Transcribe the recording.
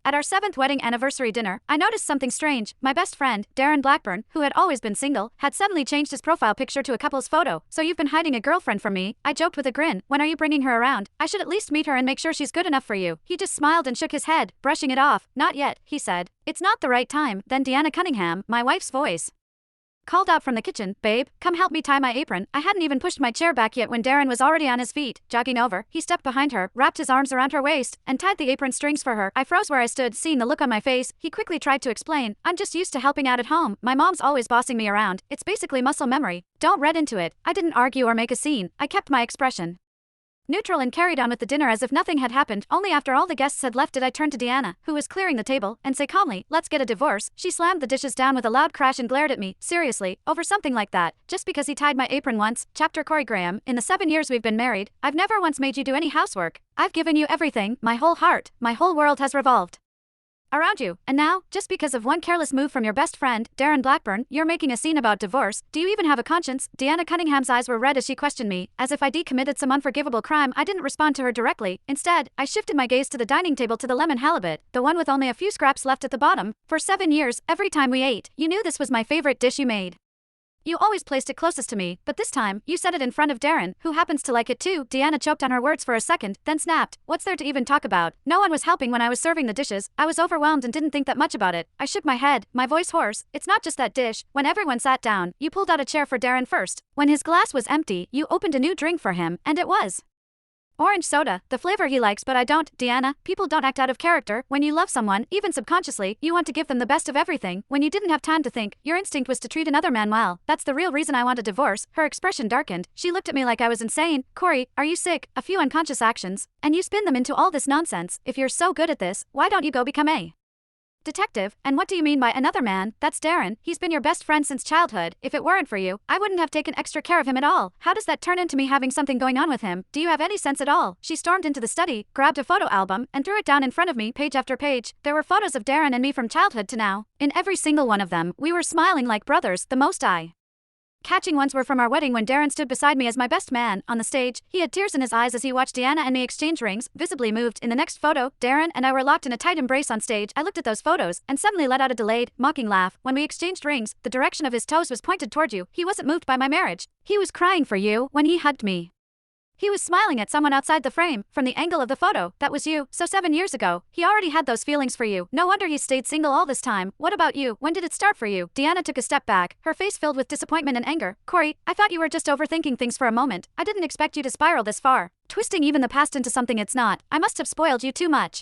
At our 7th wedding anniversary dinner, I noticed something strange. My best friend, Darren Blackburn, who had always been single, had suddenly changed his profile picture to a couple's photo. "So you've been hiding a girlfriend from me?" I joked with a grin. "When are you bringing her around? I should at least meet her and make sure she's good enough for you." He just smiled and shook his head, brushing it off. "Not yet," he said. "It's not the right time." Then Deanna Cunningham, my wife's voice, called out from the kitchen, "Babe, come help me tie my apron." I hadn't even pushed my chair back yet when Darren was already on his feet, jogging over. He stepped behind her, wrapped his arms around her waist, and tied the apron strings for her. I froze where I stood, seeing the look on my face. He quickly tried to explain, "I'm just used to helping out at home. My mom's always bossing me around. It's basically muscle memory. Don't read into it." I didn't argue or make a scene. I kept my expression neutral and carried on with the dinner as if nothing had happened. Only after all the guests had left did I turn to Deanna, who was clearing the table, and say calmly, "Let's get a divorce." She slammed the dishes down with a loud crash and glared at me. "Seriously, over something like that? Just because he tied my apron once?" Chapter Corey Graham, in the 7 years we've been married, I've never once made you do any housework. I've given you everything, my whole heart, my whole world has revolved around you, and now, just because of one careless move from your best friend, Darren Blackburn, you're making a scene about divorce? Do you even have a conscience? Deanna Cunningham's eyes were red as she questioned me, as if I'd committed some unforgivable crime. I didn't respond to her directly. Instead, I shifted my gaze to the dining table, to the lemon halibut, the one with only a few scraps left at the bottom. For 7 years, every time we ate, you knew this was my favorite dish you made. You always placed it closest to me, but this time, you said it in front of Darren, who happens to like it too. Deanna choked on her words for a second, then snapped, "What's there to even talk about? No one was helping when I was serving the dishes. I was overwhelmed and didn't think that much about it." I shook my head, my voice hoarse. "It's not just that dish. When everyone sat down, you pulled out a chair for Darren first. When his glass was empty, you opened a new drink for him, and it was orange soda, the flavor he likes but I don't." Deanna, people don't act out of character. When you love someone, even subconsciously, you want to give them the best of everything. When you didn't have time to think, your instinct was to treat another man well. That's the real reason I want a divorce. Her expression darkened. She looked at me like I was insane. "Corey, are you sick? A few unconscious actions, and you spin them into all this nonsense. If you're so good at this, why don't you go become a detective? And what do you mean by another man? That's Darren. He's been your best friend since childhood. If it weren't for you, I wouldn't have taken extra care of him at all. How does that turn into me having something going on with him? Do you have any sense at all?" She stormed into the study, grabbed a photo album, and threw it down in front of me, page after page. There were photos of Darren and me from childhood to now. In every single one of them, we were smiling like brothers. The most catching ones were from our wedding when Darren stood beside me as my best man. On the stage, he had tears in his eyes as he watched Deanna and me exchange rings, visibly moved. In the next photo, Darren and I were locked in a tight embrace on stage. I looked at those photos, and suddenly let out a delayed, mocking laugh. When we exchanged rings, the direction of his toes was pointed toward you. He wasn't moved by my marriage. He was crying for you. When he hugged me, he was smiling at someone outside the frame. From the angle of the photo, that was you. So 7 years ago, he already had those feelings for you. No wonder he stayed single all this time. What about you? When did it start for you? Deanna took a step back, her face filled with disappointment and anger. "Corey, I thought you were just overthinking things for a moment. I didn't expect you to spiral this far, twisting even the past into something it's not. I must have spoiled you too much."